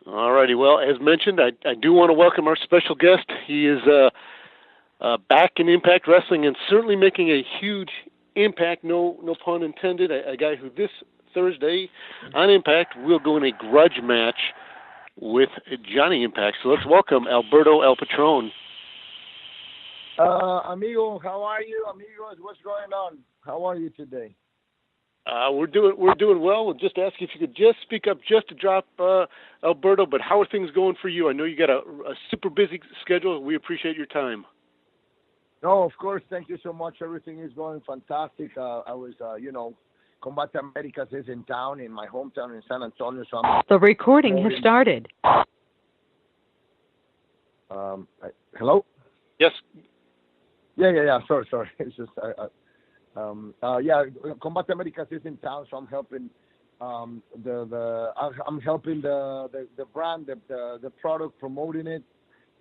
All righty. Well, as mentioned, I do want to welcome our special guest. He is back in Impact Wrestling and certainly making a huge impact, no pun intended, a guy who this Thursday on Impact will go in a grudge match with Johnny Impact. So let's welcome Alberto El Patron. Amigo, how are you? Amigos, what's going on? How are you today? We're doing well. We'll just ask you if you could just speak up just to drop Alberto, but how are things going for you? I know you got a super busy schedule. We appreciate your time. No, of course. Thank you so much. Everything is going fantastic. I was, Combat Americas is in town, in my hometown in San Antonio. So the recording has started. Hello? Yes. Yeah. Sorry. It's just, Combat Americas is in town, so I'm helping I'm helping the brand, the product, promoting it,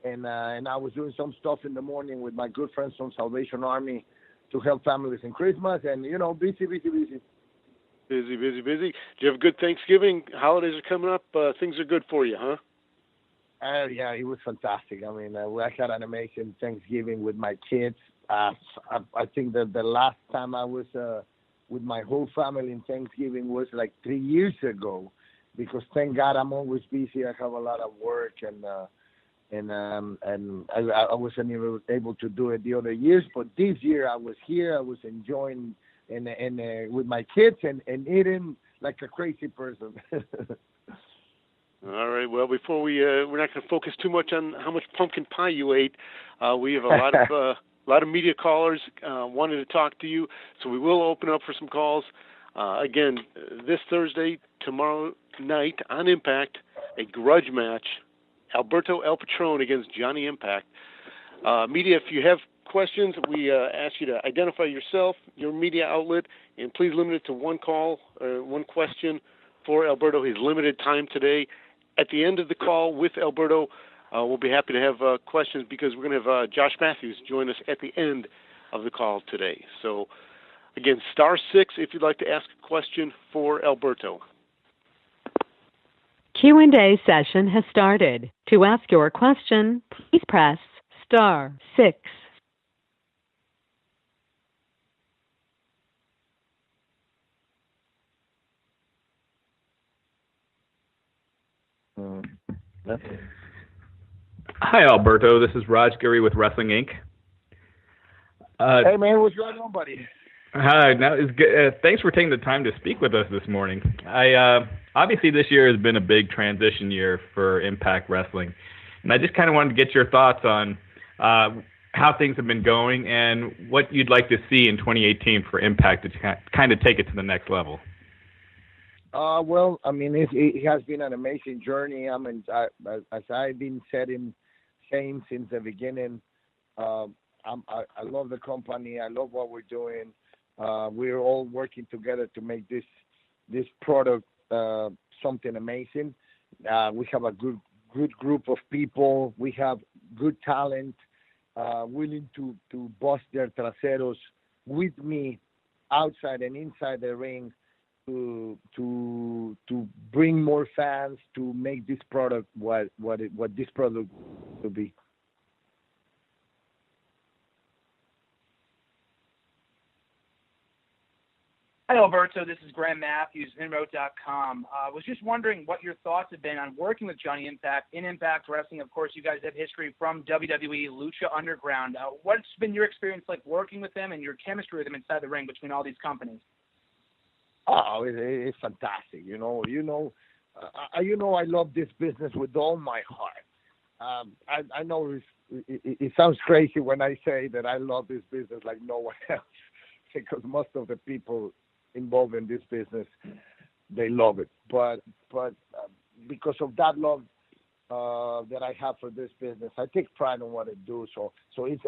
and I was doing some stuff in the morning with my good friends from Salvation Army to help families in Christmas, and busy. Busy. Did you have a good Thanksgiving? Holidays are coming up. Things are good for you, huh? Yeah, it was fantastic. I mean, I had an amazing Thanksgiving with my kids. I think that the last time I was with my whole family in Thanksgiving was like 3 years ago, because thank God I'm always busy. I have a lot of work, and I wasn't even able to do it the other years. But this year I was here. I was enjoying and with my kids and eating like a crazy person. All right. Well, before we're not going to focus too much on how much pumpkin pie you ate. We have a lot of media callers wanting to talk to you, so we will open up for some calls. Again, this Thursday, tomorrow night on Impact, a grudge match, Alberto El Patron against Johnny Impact. Media, if you have questions, we ask you to identify yourself, your media outlet, and please limit it to one call or one question for Alberto. His limited time today. At the end of the call with Alberto, we'll be happy to have questions, because we're going to have Josh Matthews join us at the end of the call today. So, again, *6 if you'd like to ask a question for Alberto. Q&A session has started. To ask your question, please press *6. Hi, Alberto. This is Raj Giri with Wrestling Inc. Hey, man, what's going on, buddy? Hi. Thanks for taking the time to speak with us this morning. Obviously, this year has been a big transition year for Impact Wrestling, and I just kind of wanted to get your thoughts on how things have been going and what you'd like to see in 2018 for Impact to kind of take it to the next level. Well, I mean, it has been an amazing journey. I mean, as I've been saying since the beginning, I love the company. I love what we're doing. We're all working together to make this product something amazing. We have a good group of people. We have good talent, willing to bust their traseros with me outside and inside the ring, to bring more fans, to make this product what this product will be. Hi, Alberto. This is Graham Matthews, Inroad.com. I was just wondering what your thoughts have been on working with Johnny Impact in Impact Wrestling. Of course, you guys have history from WWE, Lucha Underground. What's been your experience like working with them and your chemistry with them inside the ring between all these companies? Oh, it's fantastic. I love this business with all my heart. I know it sounds crazy when I say that I love this business like no one else, because most of the people involved in this business, they love it. But because of that love that I have for this business, I take pride in what I do. So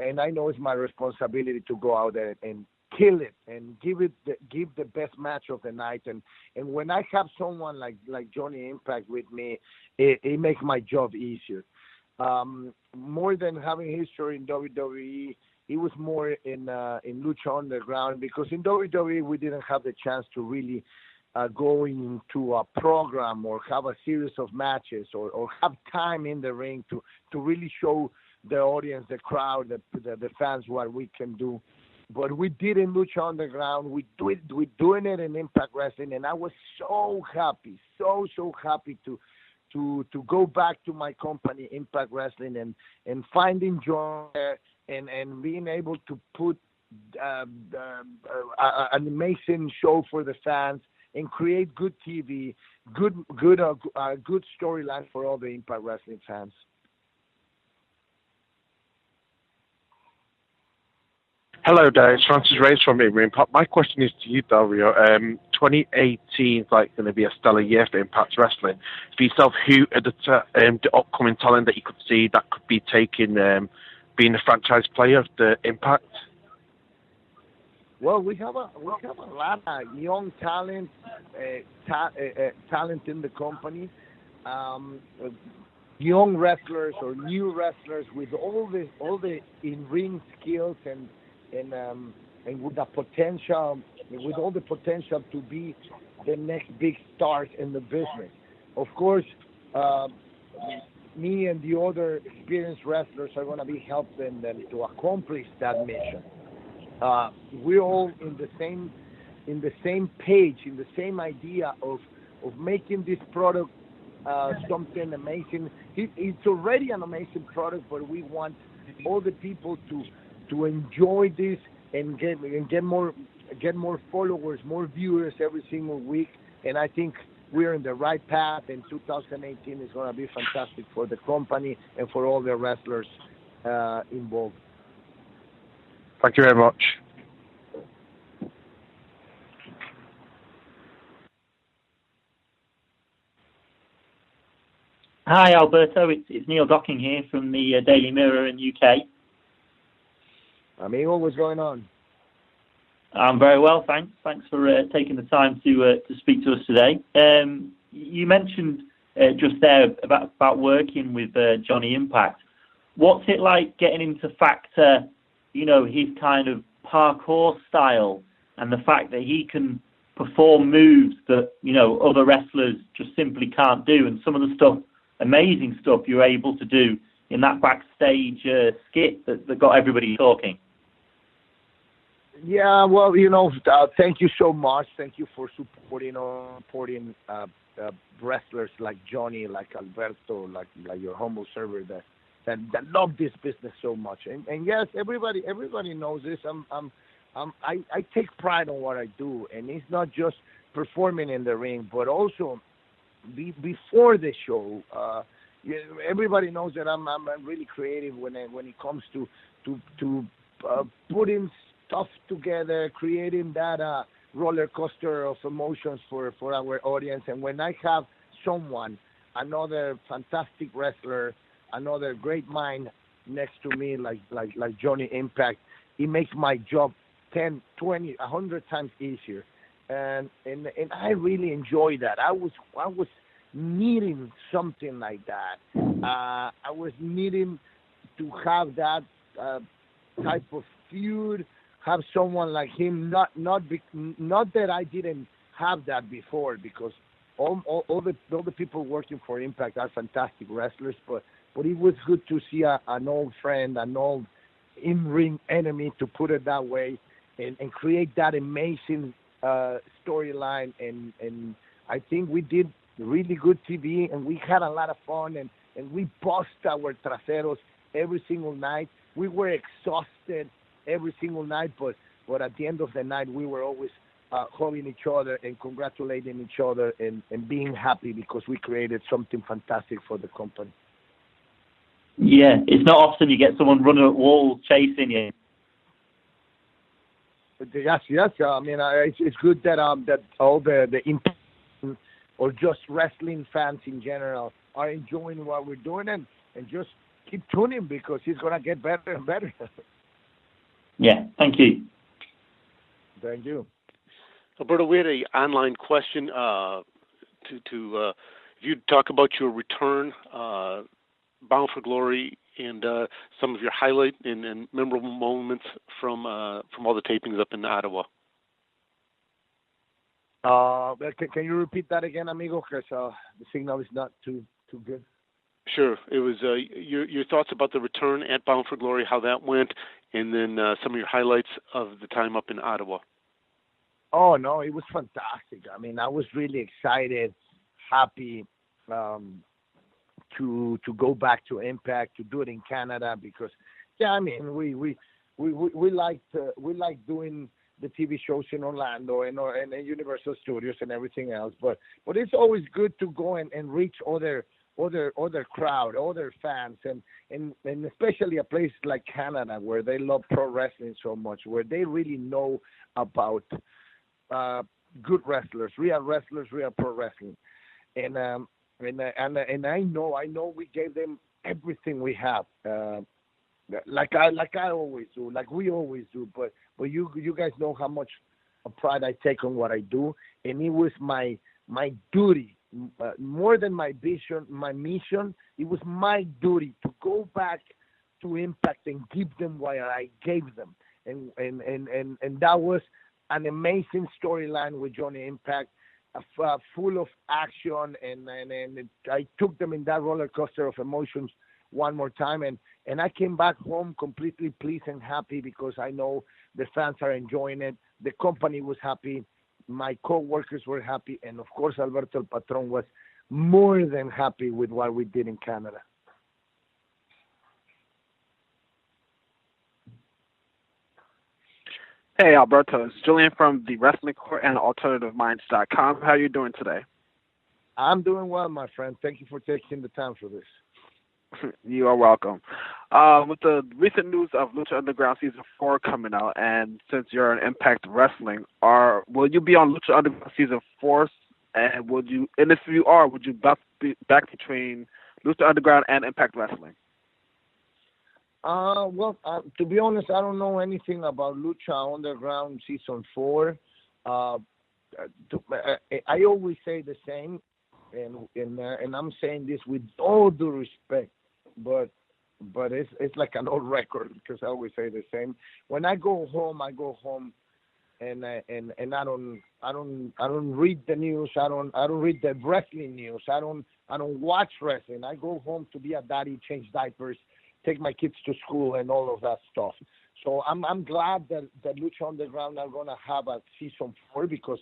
and I know it's my responsibility to go out there and kill it and give the best match of the night. And when I have someone like Johnny Impact with me, it makes my job easier. More than having history in WWE, it was more in Lucha Underground, because in WWE we didn't have the chance to really going into a program or have a series of matches or have time in the ring to really show the audience, the crowd, the fans what we can do. But we did in Lucha Underground. We're doing it in Impact Wrestling, and I was so happy, so happy to go back to my company, Impact Wrestling, and finding joy there and being able to put an amazing show for the fans and create good TV, good storyline for all the Impact Wrestling fans. Hello there, it's Francis Reyes from Impact. My question is to you, Dario. 2018 is going to be a stellar year for Impact Wrestling. For yourself, who are the upcoming talent that you could see that could be taking, being a franchise player of the Impact? Well, we have a lot of young talent in the company. Young wrestlers or new wrestlers with all the in-ring skills and with the potential, with all the potential to be the next big stars in the business. Of course, me and the other experienced wrestlers are going to be helping them to accomplish that mission. We're all in the same page, in the same idea of making this product something amazing. It's already an amazing product, but we want all the people to enjoy this and get more followers, more viewers every single week. And I think we're in the right path. And 2018 is going to be fantastic for the company and for all the wrestlers involved. Thank you very much. Hi, Alberto. It's Neil Docking here from the Daily Mirror in UK. Amigo, what's going on? I'm very well, thanks. Thanks for taking the time to speak to us today. You mentioned just there about working with Johnny Impact. What's it like getting him to factor, his kind of parkour style and the fact that he can perform moves that, other wrestlers just simply can't do, and some of the amazing stuff you're able to do in that backstage skit that got everybody talking? Yeah, well, thank you so much. Thank you for supporting wrestlers like Johnny, like Alberto, like your humble server that love this business so much. And yes, everybody knows this. I take pride on what I do, and it's not just performing in the ring, but also before the show. Everybody knows that I'm really creative when it comes to putting stuff together, creating that roller coaster of emotions for our audience. And when I have another fantastic wrestler, another great mind next to me, like Johnny Impact, it makes my job 10, 20, 100 times easier. And I really enjoy that. I was needing something like that. I was needing to have that type of feud, have someone like him. Not that I didn't have that before, because all the people working for Impact are fantastic wrestlers, but it was good to see an old friend, an old in-ring enemy, to put it that way, and create that amazing storyline. And I think we did really good TV, and we had a lot of fun, and we bust our traseros every single night. We were exhausted every single night, but at the end of the night, we were always hugging each other and congratulating each other and being happy because we created something fantastic for the company. Yeah, it's not often you get someone running at walls chasing you. Yes. I mean, it's good that all the Impact or just wrestling fans in general are enjoying what we're doing, and just keep tuning, because it's gonna get better and better. Yeah, thank you. Thank you. Alberto, we had an online question to if you'd talk about your return, Bound for Glory, and some of your highlight and memorable moments from all the tapings up in Ottawa. Can you repeat that again, amigo? Because the signal is not too good. Sure. It was your thoughts about the return at Bound for Glory, how that went, and then some of your highlights of the time up in Ottawa. Oh no, it was fantastic. I mean, I was really excited, happy to go back to Impact, to do it in Canada because, yeah, I mean, we like doing the TV shows in Orlando and Universal Studios and everything else, but it's always good to go and reach other crowd, other fans, and especially a place like Canada where they love pro wrestling so much, where they really know about good wrestlers, real pro wrestling, and I know we gave them everything we have, like I always do, like we always do, but you guys know how much pride I take on what I do, and it was my duty. More than my vision, my mission, it was my duty to go back to Impact and give them what I gave them, and that was an amazing storyline with Johnny Impact, full of action, and I took them in that roller coaster of emotions one more time, and I came back home completely pleased and happy because I know the fans are enjoying it, the company was happy, my co-workers were happy, and of course Alberto El Patron was more than happy with what we did in Canada. Hey, Alberto. It's Julian from the Wrestling Court and AlternativeMinds.com. How are you doing today? I'm doing well, my friend. Thank you for taking the time for this. You are welcome. With the recent news of Lucha Underground Season 4 coming out, and since you're in Impact Wrestling, will you be on Lucha Underground Season 4? And if you are, would you back between Lucha Underground and Impact Wrestling? To be honest, I don't know anything about Lucha Underground Season 4. I always say the same, and I'm saying this with all due respect, but it's like an old record because I always say the same. When I go home, and I don't read the news. I don't read the wrestling news. I don't watch wrestling. I go home to be a daddy, change diapers, take my kids to school, and all of that stuff. So I'm glad that Lucha Underground are gonna have a Season 4 because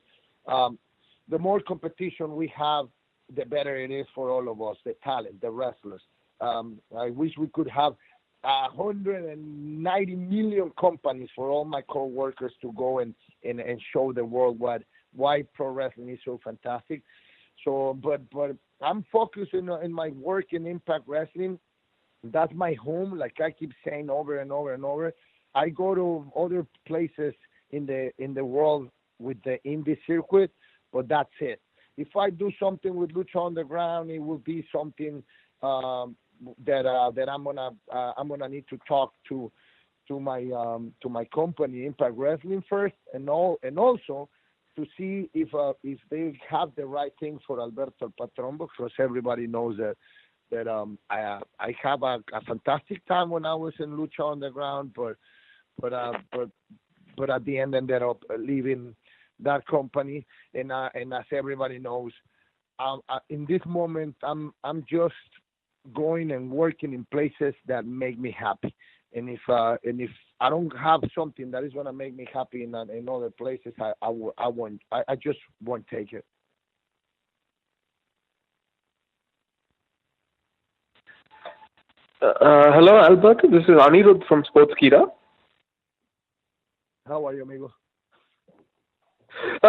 the more competition we have, the better it is for all of us, the talent, the wrestlers. I wish we could have 190 million companies for all my co-workers to go and show the world why pro wrestling is so fantastic. So, but I'm focused in my work in Impact Wrestling. That's my home, like I keep saying over and over and over. I go to other places in the world with the indie circuit, but that's it. If I do something with Lucha Underground, it will be something that I'm gonna need to talk to my company Impact Wrestling first, and also to see if they have the right things for Alberto El Patron, because everybody knows that I have a fantastic time when I was in Lucha Underground, but at the end ended up leaving that company, and as everybody knows, in this moment I'm just going and working in places that make me happy, and if I don't have something that is going to make me happy in other places, I just won't take it. Hello, Alberto. This is Anirudh from Sportskeeda. How are you, amigo?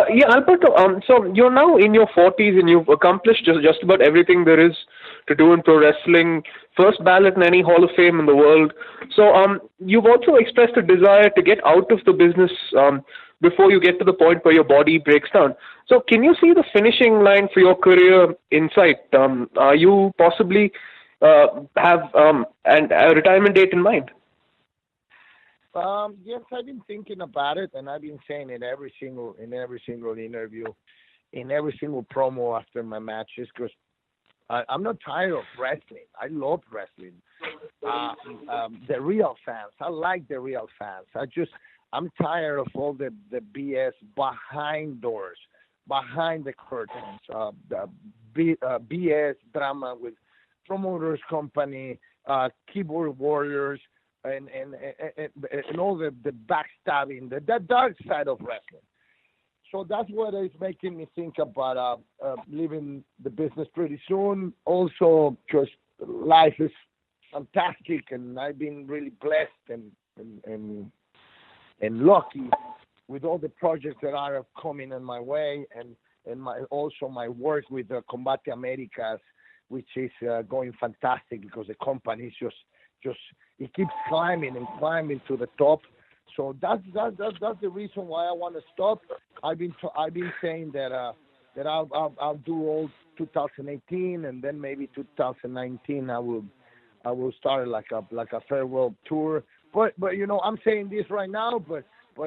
Yeah, Alberto. So you're now in your 40s and you've accomplished just about everything there is to do in pro wrestling. First ballot in any Hall of Fame in the world. So you've also expressed a desire to get out of the business before you get to the point where your body breaks down. So can you see the finishing line for your career in sight? Are you possibly have a retirement date in mind? Yes, I've been thinking about it, and I've been saying it in every single interview, in every single promo after my matches, because I'm not tired of wrestling. I love wrestling. The real fans, I like the real fans. I'm tired of all the BS behind doors. behind the curtains, the BS drama with promoters company, keyboard warriors, and all the backstabbing, the dark side of wrestling. So that's what is making me think about leaving the business pretty soon. Also, just life is fantastic, and I've been really blessed and lucky with all the projects that are coming in my way, and my work with Combate Americas, which is going fantastic because the company is just it keeps climbing and climbing to the top. So that's the reason why I want to stop. I've been saying that I'll do all 2018, and then maybe 2019 I will start like a farewell tour. But I'm saying this right now, but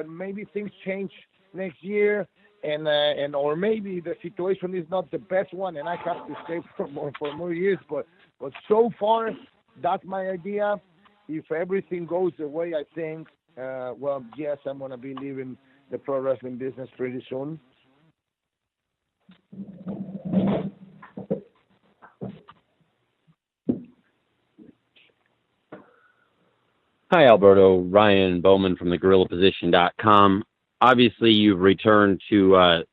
maybe things change next year, and or maybe the situation is not the best one, and I have to stay for more years. But so far, that's my idea. If everything goes the way I think, well, yes, I'm going to be leaving the pro wrestling business pretty soon. Hi, Alberto. Ryan Bowman from thegorillaposition.com. Obviously, you've returned to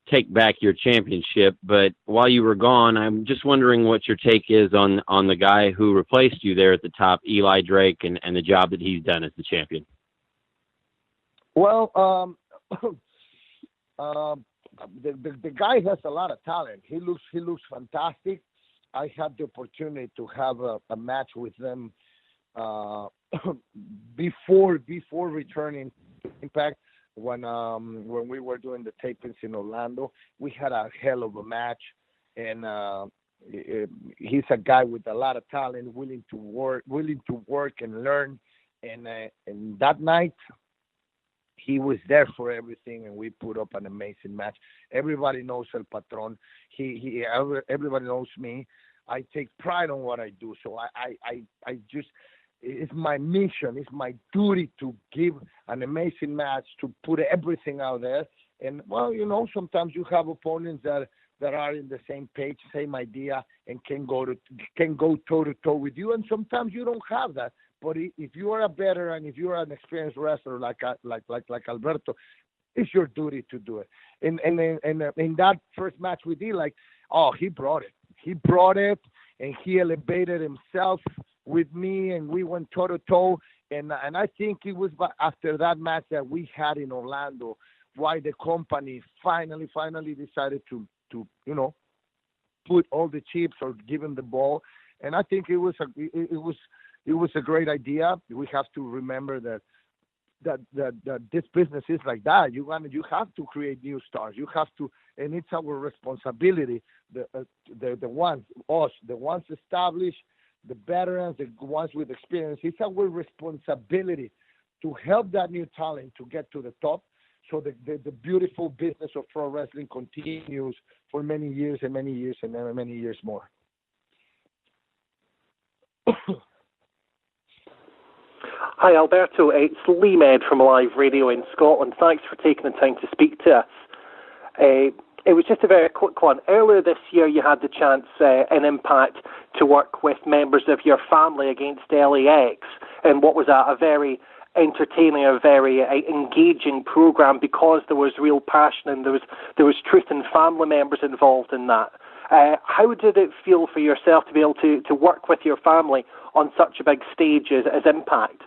take back your championship, but while you were gone, I'm just wondering what your take is on the guy who replaced you there at the top, Eli Drake, and the job that he's done as the champion. Well, the guy has a lot of talent. He looks fantastic. I had the opportunity to have a match with them before returning to Impact. When we were doing the tapings in Orlando, we had a hell of a match, and he's a guy with a lot of talent, willing to work and learn. And that night, he was there for everything, and we put up an amazing match. Everybody knows El Patron. Everybody knows me. I take pride on what I do, so I just. It's my mission. It's my duty to give an amazing match, to put everything out there. And, well, sometimes you have opponents that are in the same page, same idea, and can go toe-to-toe with you. And sometimes you don't have that. But if you are a veteran, if you are an experienced wrestler like Alberto, it's your duty to do it. And in that first match with Eli, he brought it. He brought it, and he elevated himself with me, and we went toe-to-toe, and I think it was after that match that we had in Orlando why the company finally decided to put all the chips or give him the ball, and I think it was a great idea. We have to remember that this business is like that. You have to create new stars. You have to, and it's our responsibility. The ones established, the veterans, the ones with experience. It's our responsibility to help that new talent to get to the top, so the beautiful business of pro wrestling continues for many years and many years and many years more. Hi, Alberto. It's Lee Med from Live Radio in Scotland. Thanks for taking the time to speak to us. It was just a very quick one. Earlier this year, you had the chance in Impact to work with members of your family against LAX, and what was a very entertaining, a very engaging program because there was real passion and there was truth and family members involved in that. How did it feel for yourself to be able to work with your family on such a big stage as Impact?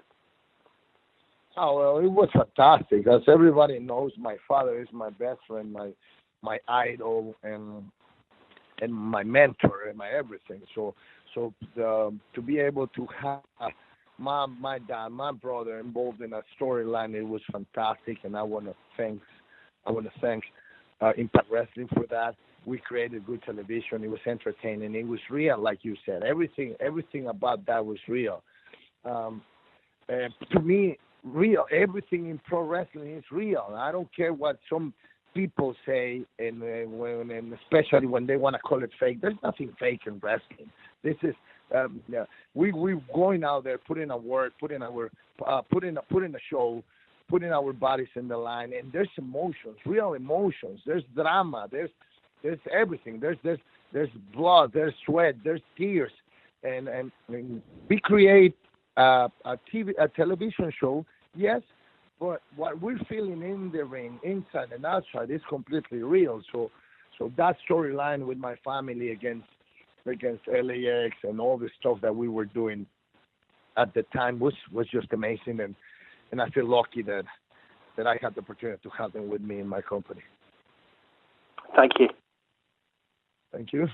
Oh, well, it was fantastic. As everybody knows, my father is my best friend, my idol, and my mentor, and my everything. So to be able to have my dad, my brother involved in a storyline, it was fantastic, and I want to thank Impact Wrestling for that. We created good television. It was entertaining. It was real, like you said. Everything about that was real. To me, real. Everything in pro wrestling is real. I don't care what some people say, and especially when they want to call it fake. There's nothing fake in wrestling. This is we're going out there, putting a show, putting our bodies in the line, and there's emotions, real emotions. There's drama. There's everything. There's blood. There's sweat. There's tears, and we create a television show, yes, but what we're feeling in the ring, inside and outside, is completely real. So that storyline with my family against LAX and all the stuff that we were doing at the time was just amazing, and I feel lucky that I had the opportunity to have them with me in my company. Thank you. Thank you.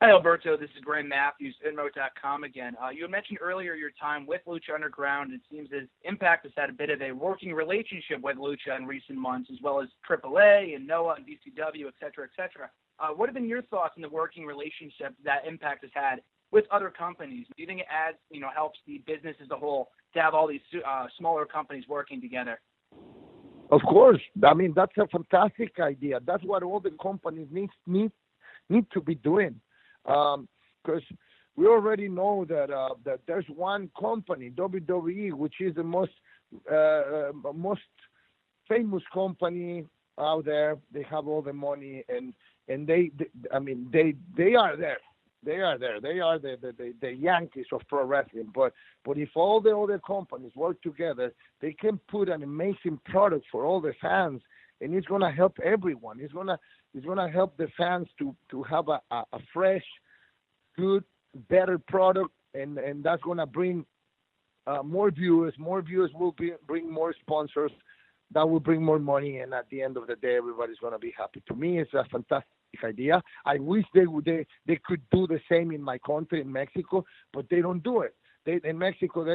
Hi, Alberto. This is Graham Matthews, Inmo.com again. You had mentioned earlier your time with Lucha Underground. It seems as Impact has had a bit of a working relationship with Lucha in recent months, as well as AAA and NOAH and DCW, et cetera, et cetera. What have been your thoughts on the working relationship that Impact has had with other companies? Do you think it adds, helps the business as a whole to have all these smaller companies working together? Of course. I mean, that's a fantastic idea. That's what all the companies need to be doing. Because we already know that there's one company, WWE, which is the most famous company out there. They have all the money, and they are there. They are there. They are the Yankees of pro wrestling. But if all the other companies work together, they can put an amazing product for all the fans, and it's gonna help everyone. It's gonna help the fans to have a fresh, good, better product, and that's gonna bring more viewers. More viewers will bring more sponsors. That will bring more money, and at the end of the day, everybody's gonna be happy. To me, it's a fantastic idea. I wish they could do the same in my country, in Mexico, but they don't do it. In Mexico,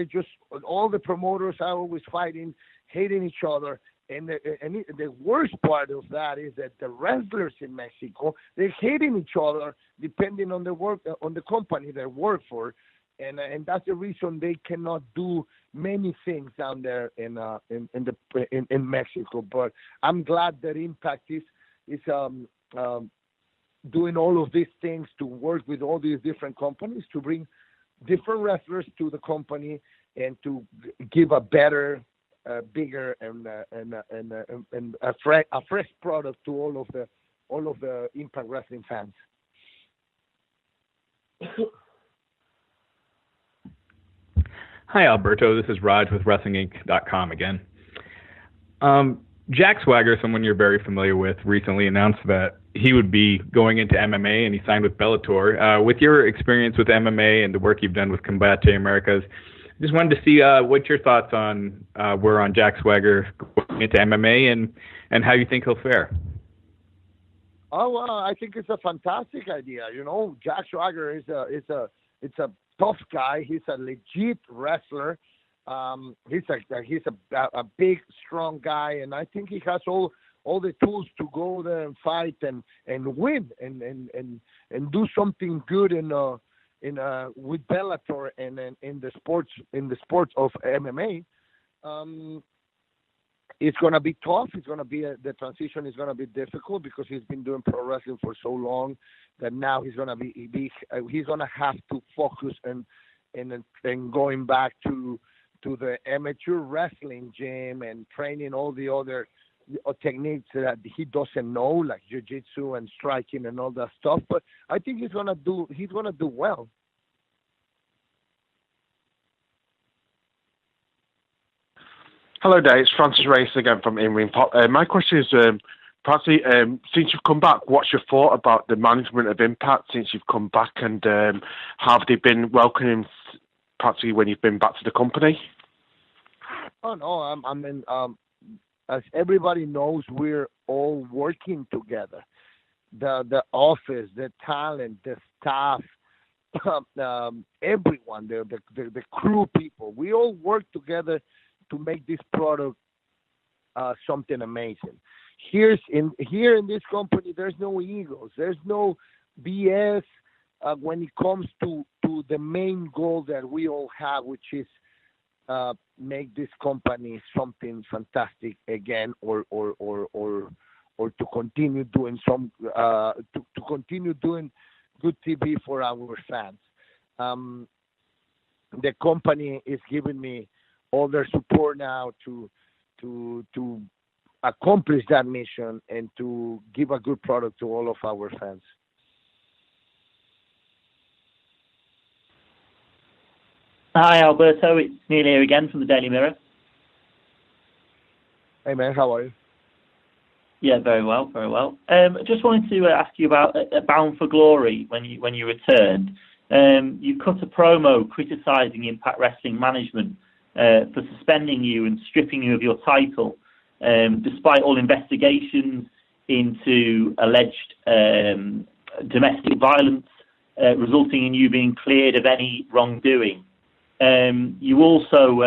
all the promoters are always fighting, hating each other. And the worst part of that is that the wrestlers in Mexico, they're hating each other depending on the company they work for, and that's the reason they cannot do many things down there in Mexico. But I'm glad that Impact is doing all of these things to work with all these different companies to bring different wrestlers to the company and to give a better, bigger and a fresh product to all of the Impact Wrestling fans. Hi, Alberto. This is Raj with WrestlingInc.com again. Jack Swagger, someone you're very familiar with, recently announced that he would be going into MMA, and he signed with Bellator. With your experience with MMA and the work you've done with Combate Americas, just wanted to see what your thoughts were on Jack Swagger going into MMA and how you think he'll fare. Oh, well, I think it's a fantastic idea. Jack Swagger is a tough guy. He's a legit wrestler. He's a big, strong guy, and I think he has all the tools to go there and fight and win and do something good with Bellator and in the sports of MMA. It's gonna be tough. The transition is gonna be difficult because he's been doing pro wrestling for so long that now he's gonna have to focus and going back to the amateur wrestling gym and training all the other techniques that he doesn't know, like jiu-jitsu and striking and all that stuff. But I think he's gonna do well. Hello there, it's Francis Race again from In-Ring Pop. My question is, practically, since you've come back, what's your thought about the management of Impact since you've come back, and have they been welcoming practically when you've been back to the company? Oh no, as everybody knows, we're all working together. The office, the talent, the staff, everyone, the crew people, we all work together to make this product something amazing. Here in this company, there's no egos, there's no BS when it comes to the main goal that we all have, which is make this company something fantastic again, or to continue doing to continue doing good TV for our fans. The company is giving me all their support now to to accomplish that mission and to give a good product to all of our fans. Hi, Alberto. It's Neil here again from the Daily Mirror. Hey, man. How are you? Yeah, very well, very well. Just wanted to ask you about Bound for Glory when you returned. You cut a promo criticising Impact Wrestling management for suspending you and stripping you of your title, despite all investigations into alleged domestic violence, resulting in you being cleared of any wrongdoing. You also,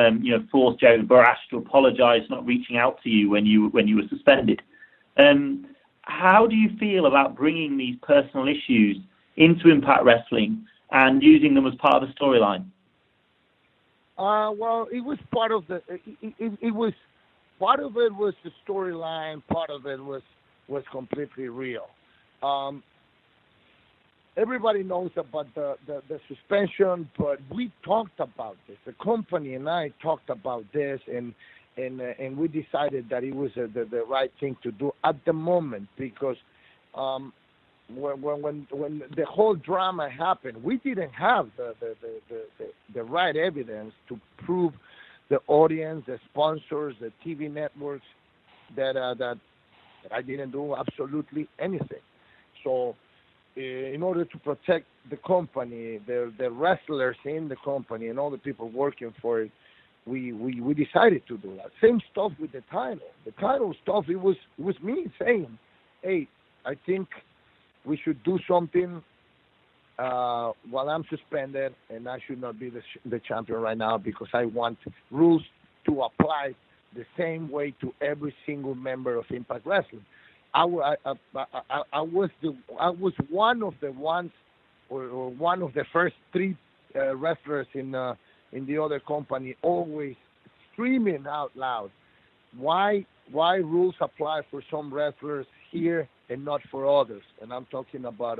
forced Jerry Borash to apologise for not reaching out to you when you were suspended. How do you feel about bringing these personal issues into Impact Wrestling and using them as part of the storyline? Well, it was part of the. It was part of it was the storyline. Part of it was completely real. Everybody knows about the suspension, but we talked about this. The company and I talked about this, and we decided that it was the right thing to do at the moment, because when the whole drama happened, we didn't have the right evidence to prove the audience, the sponsors, the TV networks that I didn't do absolutely anything. So, in order to protect the company, the wrestlers in the company, and all the people working for it, we decided to do that. Same stuff with the title. The title stuff, it was me saying, hey, I think we should do something while I'm suspended, and I should not be the champion right now, because I want rules to apply the same way to every single member of Impact Wrestling. I was one of the ones, or one of the first three wrestlers in the other company, always screaming out loud, why rules apply for some wrestlers here and not for others. And I'm talking about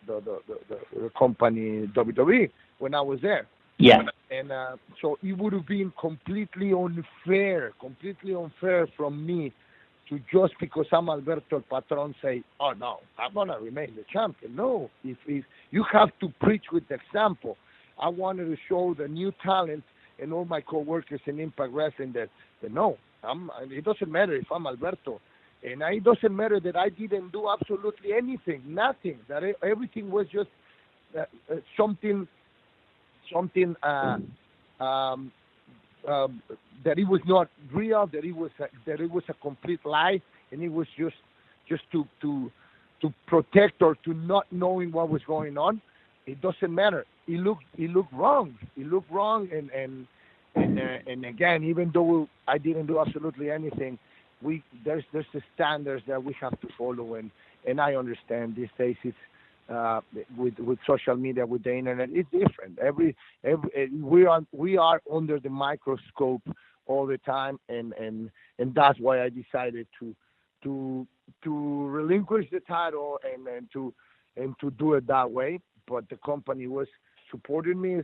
the company WWE when I was there. Yeah. And so it would have been completely unfair from me to, just because I'm Alberto El Patron, say, oh no, I'm gonna remain the champion. No, if you have to preach with example. I wanted to show the new talent and all my coworkers in Impact Wrestling that no, it doesn't matter if I'm Alberto, and it doesn't matter that I didn't do absolutely anything, nothing. That everything was just something. That it was not real, that it was a complete lie, and it was just to protect, or to not knowing what was going on. It doesn't matter. It looked wrong. It looked wrong, and again, even though I didn't do absolutely anything, there's the standards that we have to follow, and I understand these days it's. With social media, with the internet, it's different. We are under the microscope all the time, and that's why I decided to relinquish the title and to do it that way. But the company was supporting me,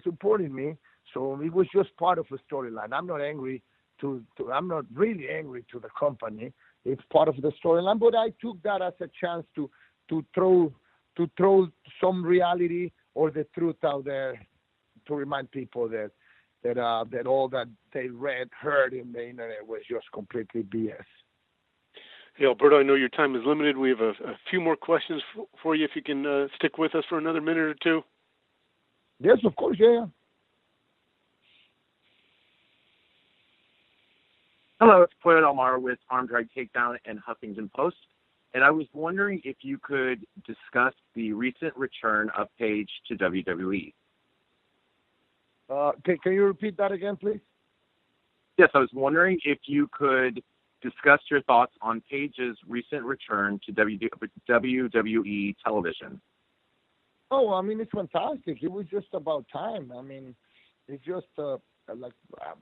so it was just part of a storyline. I'm not angry I'm not really angry to the company. It's part of the storyline, but I took that as a chance to throw some reality or the truth out there, to remind people that all that they heard in the internet was just completely BS. Hey, Alberto, I know your time is limited. We have a few more questions for you, if you can stick with us for another minute or two. Yes, of course, yeah. Hello, it's Claire Delmar with Arm Drag Takedown and Huffington Post. And I was wondering if you could discuss the recent return of Paige to WWE. Can you repeat that again, please? Yes, I was wondering if you could discuss your thoughts on Paige's recent return to WWE television. Oh, I mean, it's fantastic. It was just about time. I mean, it's just like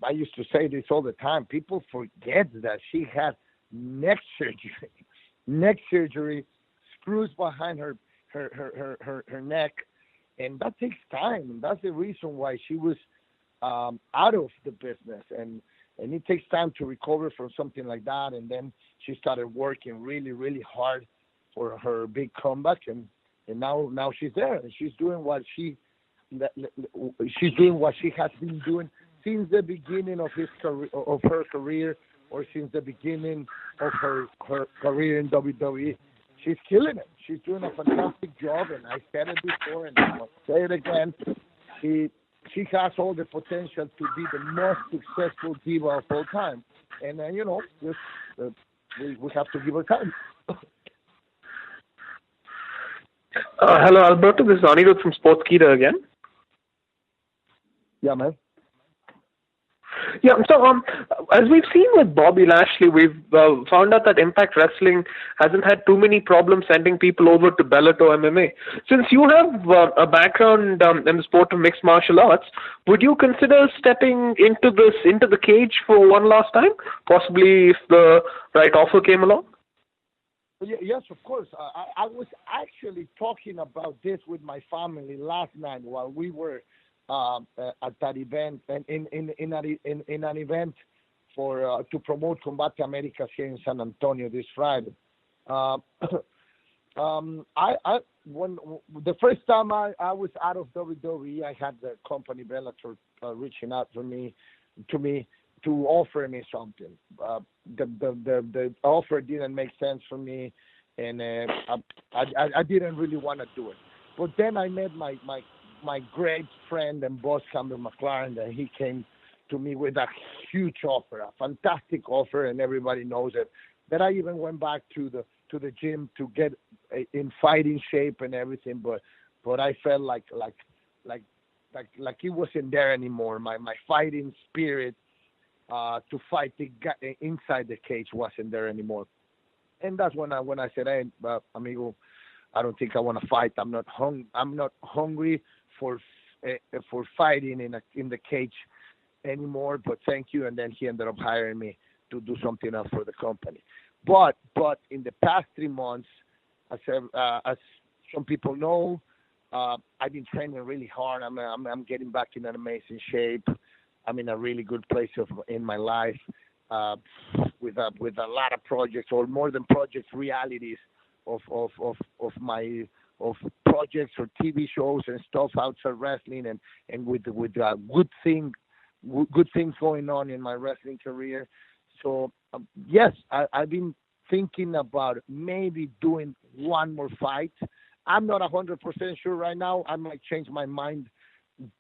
I used to say this all the time. People forget that she had neck surgery, screws behind her neck, and that takes time. And that's the reason why she was out of the business. And and it takes time to recover from something like that. And then she started working really, really hard for her big comeback, and now she's there, and she's doing what she has been doing since the beginning of her career, or since the beginning of her career in WWE. She's killing it. She's doing a fantastic job, and I said it before, and I'm going to say it again. She has all the potential to be the most successful diva of all time. And, we have to give her time. Hello, Alberto. This is Anirudh from Sportskeeda again. Yeah, man. Yeah, so as we've seen with Bobby Lashley, we've found out that Impact Wrestling hasn't had too many problems sending people over to Bellator MMA. Since you have a background in the sport of mixed martial arts, would you consider stepping into the cage for one last time, possibly if the right offer came along? Yes, of course. I was actually talking about this with my family last night while we were at that event, and in an event for to promote Combate Americas here in San Antonio this Friday. When the first time I was out of WWE, I had the company Bellator reaching out to me to offer me something. The offer didn't make sense for me, and I didn't really want to do it. But then I met my great friend and boss, Campbell McLaren, and he came to me with a huge offer, a fantastic offer, and everybody knows it. That I even went back to the gym to get in fighting shape and everything, but I felt like it wasn't there anymore. My fighting spirit to fight inside the cage wasn't there anymore, and that's when I said, "Hey, amigo, I don't think I want to fight. I'm not hungry for fighting in the cage anymore, but thank you." And then he ended up hiring me to do something else for the company. But in the past 3 months, as some people know, I've been training really hard. I'm getting back in an amazing shape. I'm in a really good place in my life with a lot of projects, or more than projects, realities of projects or TV shows and stuff outside wrestling, and with good things going on in my wrestling career. So yes, I've been thinking about maybe doing one more fight. I'm not 100% sure right now. I might change my mind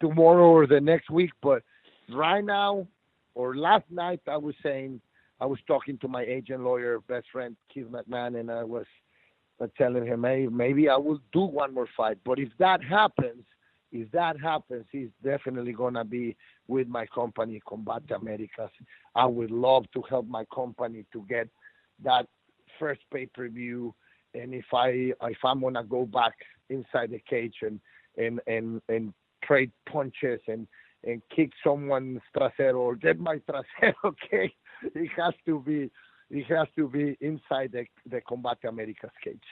tomorrow or the next week, but right now, or last night, I was talking to my agent, lawyer, best friend, Keith McMahon, and I was telling him, hey, maybe I will do one more fight. But if that happens, he's definitely going to be with my company, Combate Americas. I would love to help my company to get that first pay-per-view. And if I'm going to go back inside the cage and trade punches and kick someone's trasero or get my trasero, okay, it has to be inside the Combate Americas cage.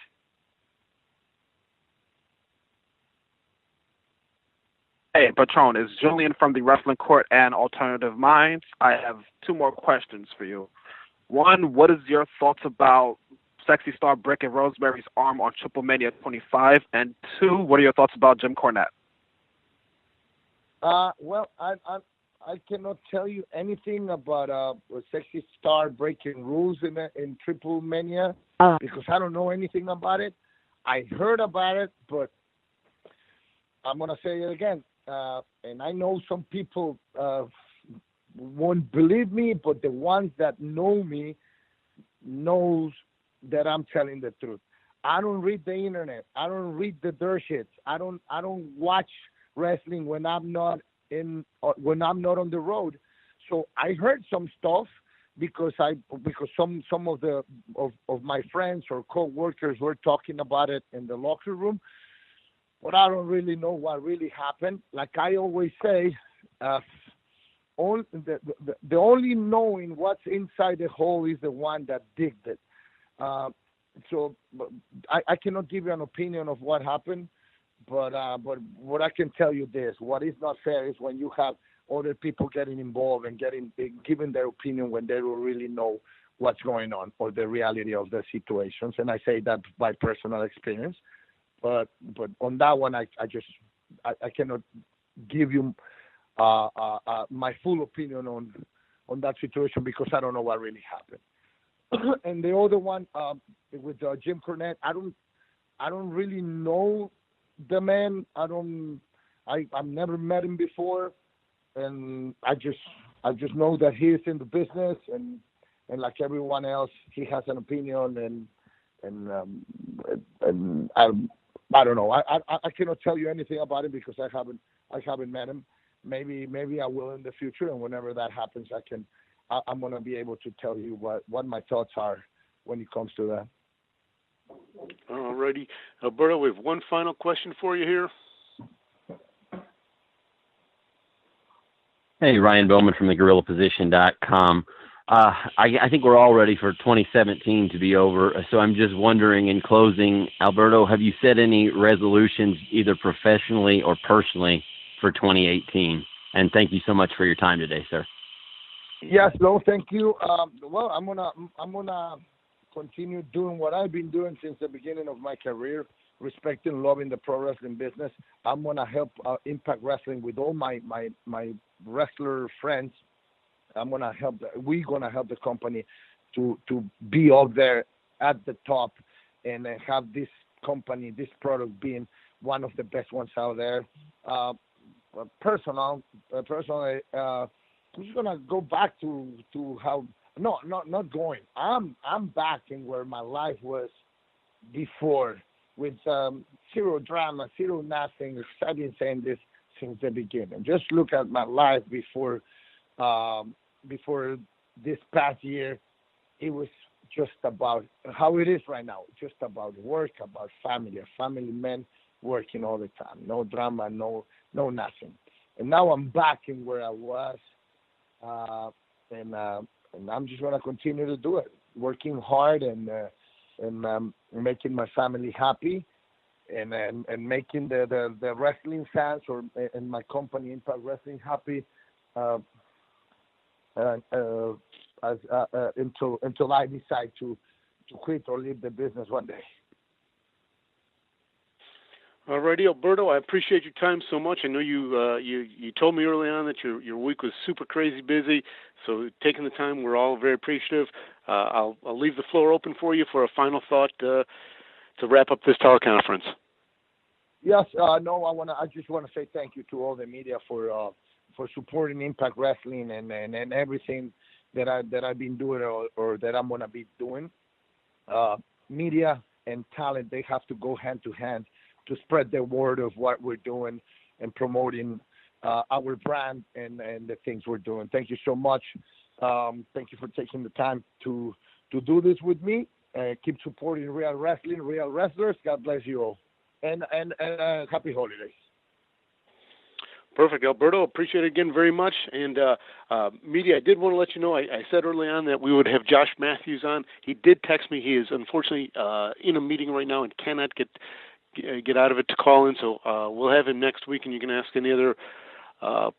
Hey, Patron, it's Julian from the Wrestling Court and Alternative Minds. I have 2 more questions for you. One, what is your thoughts about Sexy Star breaking Rosemary's arm on Triple Mania 25? And 2, what are your thoughts about Jim Cornette? Well, I cannot tell you anything about Sexy Star breaking rules in Triple Mania because I don't know anything about it. I heard about it, but I'm going to say it again. And I know some people won't believe me, but the ones that know me knows that I'm telling the truth. I don't read the internet. I don't read the dirt sheets. I don't watch wrestling when I'm not on the road. So I heard some stuff because some of my friends or co-workers were talking about it in the locker room, but I don't really know what really happened. Like I always say, the only knowing what's inside the hole is the one that digged it. So I cannot give you an opinion of what happened. But what I can tell you this, what is not fair is when you have other people getting involved and giving their opinion when they don't really know what's going on or the reality of the situations. And I say that by personal experience. But on that one, I cannot give you my full opinion on that situation because I don't know what really happened. And the other one with Jim Cornette, I don't really know the man. I've never met him before, and I just know that he is in the business, and like everyone else, he has an opinion, and I don't know. I cannot tell you anything about him because I haven't met him. Maybe I will in the future, and whenever that happens, I'm gonna be able to tell you what my thoughts are when it comes to that. All righty. Alberto, we have one final question for you here. Hey, Ryan Bowman from thegorillaposition.com. I think we're all ready for 2017 to be over, so I'm just wondering, in closing, Alberto, have you set any resolutions, either professionally or personally, for 2018? And thank you so much for your time today, sir. Yes, no, thank you. Well, I'm gonna continue doing what I've been doing since the beginning of my career, respecting and loving the pro wrestling business. I'm gonna help Impact Wrestling with all my wrestler friends. We're gonna help the company to be up there at the top and have this company, this product being one of the best ones out there. Personally, I'm just gonna go back to how. No, not going. I'm back in where my life was before, with zero drama, zero nothing. I've been saying this since the beginning. Just look at my life before this past year. It was just about how it is right now. Just about work, about family, a family man working all the time. No drama, no nothing. And now I'm back in where I was, and I'm just gonna continue to do it, working hard and making my family happy, and making the wrestling fans and my company Impact Wrestling happy, until I decide to quit or leave the business one day. Alrighty, Alberto, I appreciate your time so much. I know you told me early on that your week was super crazy busy, so taking the time, we're all very appreciative. I'll leave the floor open for you for a final thought to wrap up this teleconference. Yes, I just want to say thank you to all the media for supporting Impact Wrestling and everything that I've been doing or that I'm gonna be doing. Media and talent, they have to go hand to hand to spread the word of what we're doing and promoting our brand and the things we're doing. Thank you so much. Thank you for taking the time to do this with me. Keep supporting real wrestling, real wrestlers. God bless you all. And happy holidays. Perfect, Alberto. Appreciate it again very much. And media, I did want to let you know, I said early on that we would have Josh Matthews on. He did text me. He is unfortunately in a meeting right now and cannot get out of it to call in. So we'll have him next week, and you can ask any other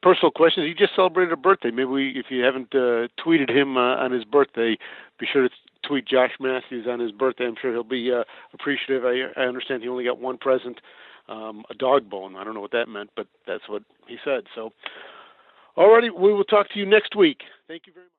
personal questions. He just celebrated a birthday. Maybe if you haven't tweeted him on his birthday, be sure to tweet Josh Matthews on his birthday. I'm sure he'll be appreciative. I understand he only got one present. A dog bone. I don't know what that meant, but that's what he said. So, alrighty, we will talk to you next week. Thank you very much.